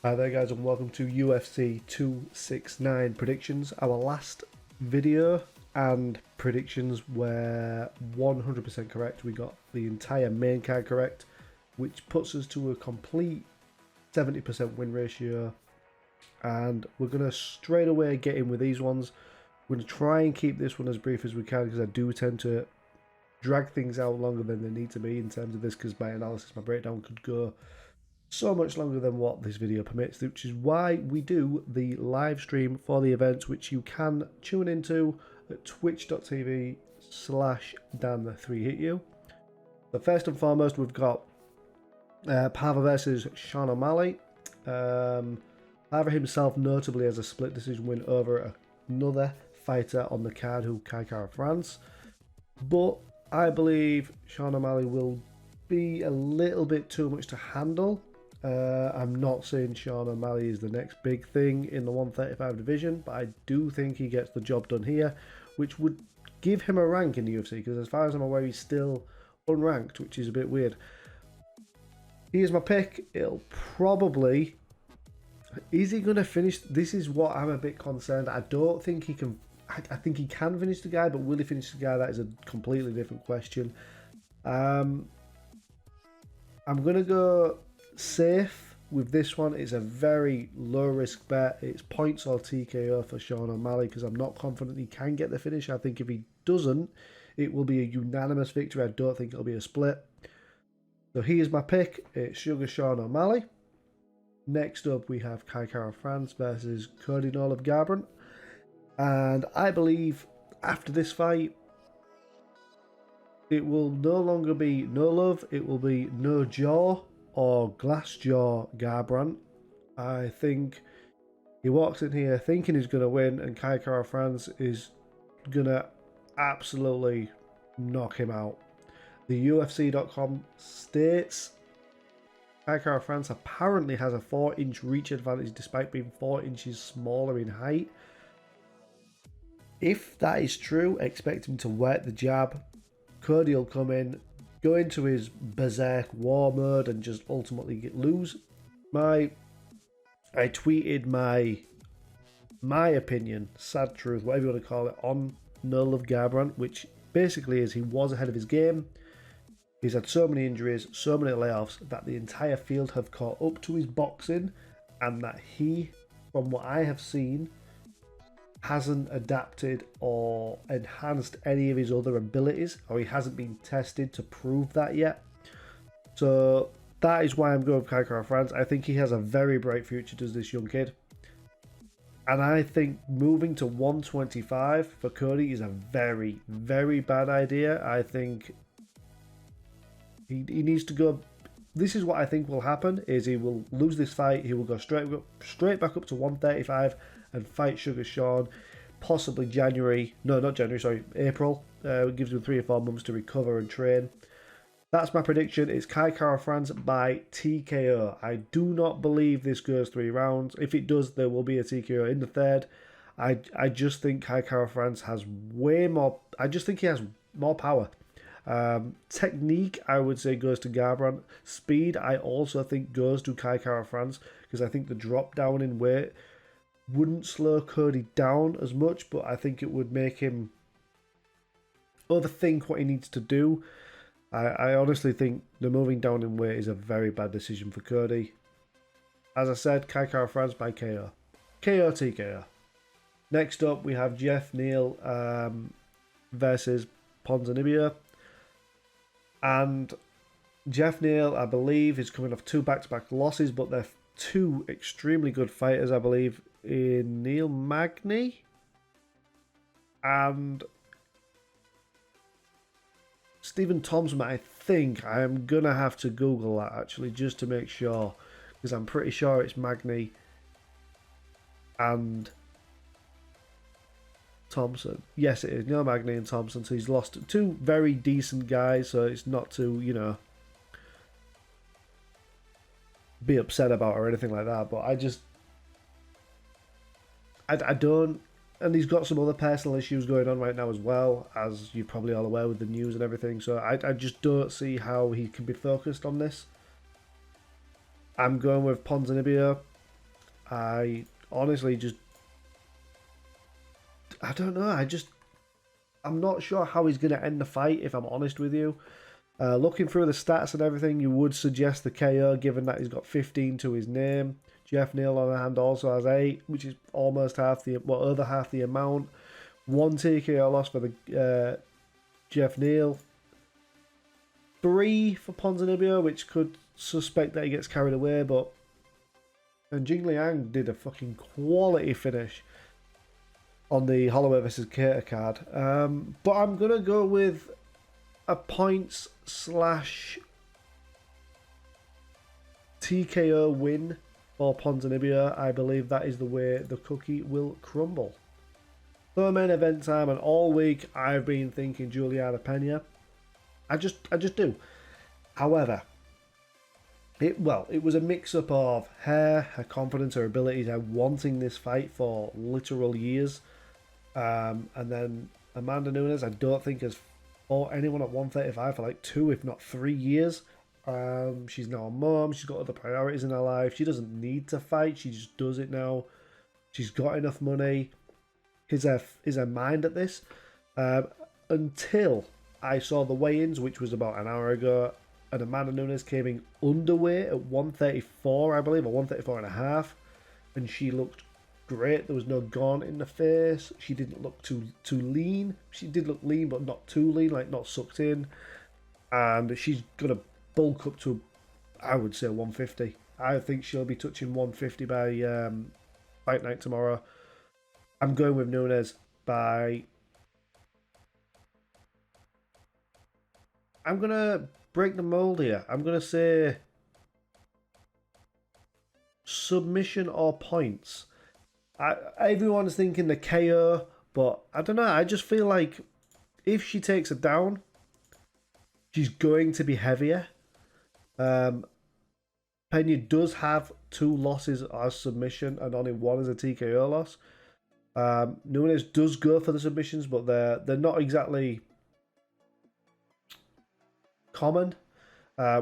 Hi there guys, and welcome to UFC 269 predictions. Our last video and predictions were 100% correct. We got the entire main card correct, which puts us to a complete 70% win ratio. And we're going to straight away get in with these ones. We're going to try and keep this one as brief as we can, because I do tend to drag things out longer than they need to be in terms of this, because my analysis, my breakdown could go so much longer than what this video permits, which is why we do the live stream for the events, which you can tune into at twitch.tv/Dan3HitYou. So first and foremost, we've got Pava versus Sean O'Malley. Pava himself notably has a split decision win over another fighter on the card, who Kai Kara-France. But I believe Sean O'Malley will be a little bit too much to handle. I'm not saying Sean O'Malley is the next big thing in the 135 division, but I do think he gets the job done here, which would give him a rank in the UFC, because as far as I'm aware, he's still unranked, which is a bit weird. He is my pick. It'll probably... Is he going to finish? This is what I'm a bit concerned. I don't think he can... I think he can finish the guy, but will he finish the guy? That is a completely different question. I'm going to go safe with this one. It's a very low risk bet. It's points or TKO for Sean O'Malley, because I'm not confident he can get the finish. I think if he doesn't, it will be a unanimous victory. I don't think it'll be a split. So he is my pick. It's Sugar Sean O'Malley. Next up, we have Kai Kara-France versus Cody Olive Garbrandt. And I believe after this fight, it will no longer be no love, it will be no jaw or glass jaw Garbrandt. I think he walks in here thinking he's going to win, and Kai Kara-France is going to absolutely knock him out. The UFC.com states Kai Kara-France apparently has a 4-inch reach advantage despite being 4 inches smaller in height. If that is true, expect him to work the jab. Cody will come in, go into his berserk war mode, and just ultimately lose. I tweeted my opinion, sad truth, whatever you want to call it, on No Love Garbrandt, which basically is he was ahead of his game. He's had so many injuries, so many layoffs, that the entire field have caught up to his boxing, and that he, from what I have seen, hasn't adapted or enhanced any of his other abilities, or he hasn't been tested to prove that yet. So that is why I'm going with Kai Kara-France. I think he has a very bright future, does this young kid. And I think moving to 125 for Cody is a very, very bad idea. I think he needs to go... This is what I think will happen, is he will lose this fight, he will go straight back up to 135 and fight Sugar Sean, possibly April. It gives him 3 or 4 months to recover and train. That's my prediction. It's Kai Kara-France by TKO. I do not believe this goes 3 rounds. If it does, there will be a TKO in the third. I just think Kai Kara-France has way more... I just think he has more power. Technique, I would say, goes to Garbrandt. Speed, I also think, goes to Kai Kara-France, because I think the drop down in weight wouldn't slow Cody down as much, but I think it would make him overthink what he needs to do. I honestly think the moving down in weight is a very bad decision for Cody. As I said, Kai Kara-France by KO. KO TKO. Next up, we have Jeff Neal versus Ponzinibbio. And Jeff Neal, I believe, is coming off 2 back-to-back losses, but they're 2 extremely good fighters, I believe, in Neil Magny and Stephen Thompson. I think I am going to have to Google that, actually, just to make sure, because I'm pretty sure it's Magny and Thompson. Yes, it is Neil Magny and Thompson. So he's lost 2 very decent guys, so it's not to, you know, be upset about or anything like that. But I don't, and he's got some other personal issues going on right now as well, as you're probably all aware with the news and everything. So I just don't see how he can be focused on this. I'm going with Ponzinibbio. I honestly just, I don't know. I'm not sure how he's going to end the fight, if I'm honest with you. Looking through the stats and everything, you would suggest the KO, given that he's got 15 to his name. Jeff Neal, on the hand, also has 8, which is almost half the, well, over half the amount. 1 TKO loss for the Jeff Neal. 3 for Ponzinibbio, which could suspect that he gets carried away, but... And Jing Liang did a fucking quality finish on the Holloway versus Cater card. But I'm going to go with a points / TKO win for Ponzinibbio. I believe that is the way the cookie will crumble. For main event time, and all week I've been thinking Juliana Pena. I just do. However, it was a mix-up of her confidence, her abilities, her wanting this fight for literal years. And then Amanda Nunes, I don't think has fought anyone at 135 for like 2, if not 3 years. She's now a mom. She's got other priorities in her life. She doesn't need to fight. She just does it now. She's got enough money. Is her mind at this? Until I saw the weigh-ins, which was about an hour ago, and Amanda Nunes came in underweight at 134, I believe, or 134 and a half, and she looked great. There was no gaunt in the face. She didn't look too lean. She did look lean, but not too lean, like not sucked in. And she's gonna bulk up to, I would say, 150. I think she'll be touching 150 by fight night tomorrow. I'm going with Nunes by... I'm going to break the mold here. I'm going to say submission or points. Everyone's thinking the KO, but I don't know. I just feel like if she takes it down, she's going to be heavier. Pena does have 2 losses as submission and only 1 as a TKO loss. Nunes does go for the submissions, but they're not exactly common.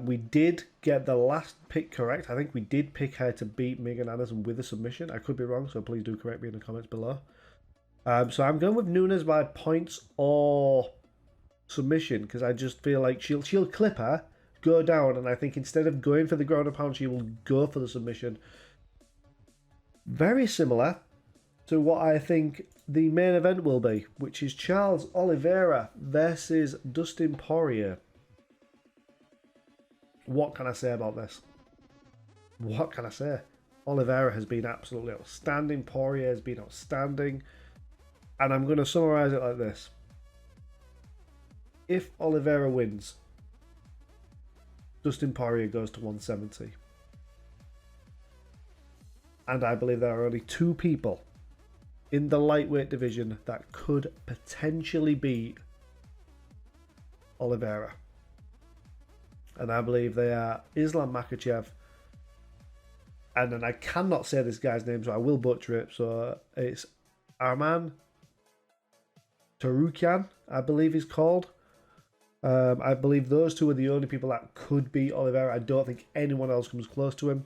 We did get the last pick correct. I think we did pick her to beat Megan Anderson with a submission. I could be wrong, so please do correct me in the comments below. So I'm going with Nunes by points or submission, because I just feel like she'll clip her, go down, and I think instead of going for the ground and pound, she will go for the submission. Very similar to what I think the main event will be, which is Charles Oliveira versus Dustin Poirier. What can I say about this? What can I say? Oliveira has been absolutely outstanding. Poirier has been outstanding. And I'm going to summarise it like this. If Oliveira wins, Dustin Poirier goes to 170. And I believe there are only 2 people in the lightweight division that could potentially beat Oliveira. And I believe they are Islam Makhachev, and then I cannot say this guy's name, so I will butcher it. So it's Arman Tarukian, I believe he's called. I believe those 2 are the only people that could beat Oliveira. I don't think anyone else comes close to him.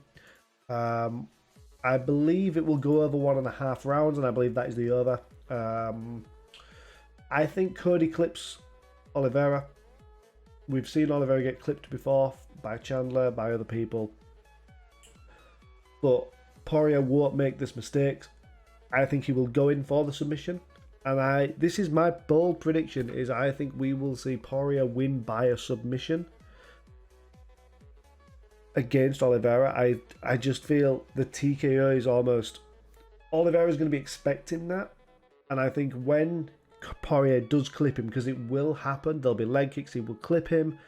I believe it will go over 1.5 rounds, and I believe that is the over. I think Cody clips Oliveira. We've seen Oliveira get clipped before by Chandler, by other people. But Poirier won't make this mistake. I think he will go in for the submission. And this is my bold prediction, is I think we will see Poirier win by a submission against Oliveira. I just feel the TKO is almost... Oliveira is going to be expecting that. And I think when Poirier does clip him, because it will happen, there'll be leg kicks, he will clip him,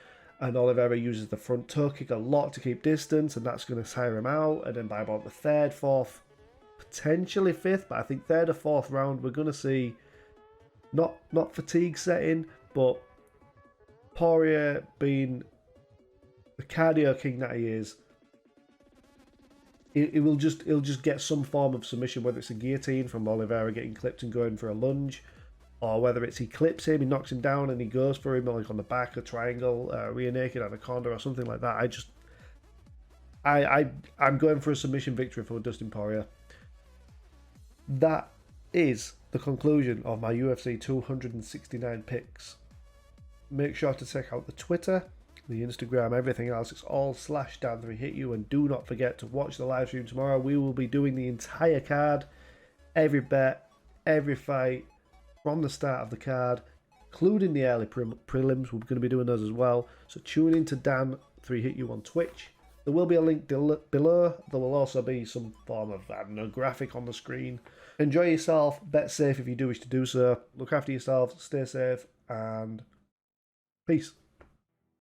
and Oliveira uses the front toe kick a lot to keep distance, and that's going to tire him out. And then by about the 3rd, 4th, potentially 5th, but I think 3rd or 4th round, we're going to see not fatigue setting, but Poirier being the cardio king that he is, he'll just get some form of submission, whether it's a guillotine from Oliveira getting clipped and going for a lunge, or whether it's he clips him, he knocks him down, and he goes for him like on the back, a triangle, rear naked anaconda, or something like that. I'm going for a submission victory for Dustin Poirier. That is the conclusion of my UFC 269 picks. Make sure to check out the Twitter, the Instagram, everything else. It's all /Dan3HitYou, and do not forget to watch the live stream tomorrow. We will be doing the entire card, every bet, every fight from the start of the card, including the early prelims. We're going to be doing those as well. So tune in to Dan3HitYou on Twitch. There will be a link below. There will also be some form of, I don't know, graphic on the screen. Enjoy yourself. Bet safe if you do wish to do so. Look after yourself. Stay safe. And peace.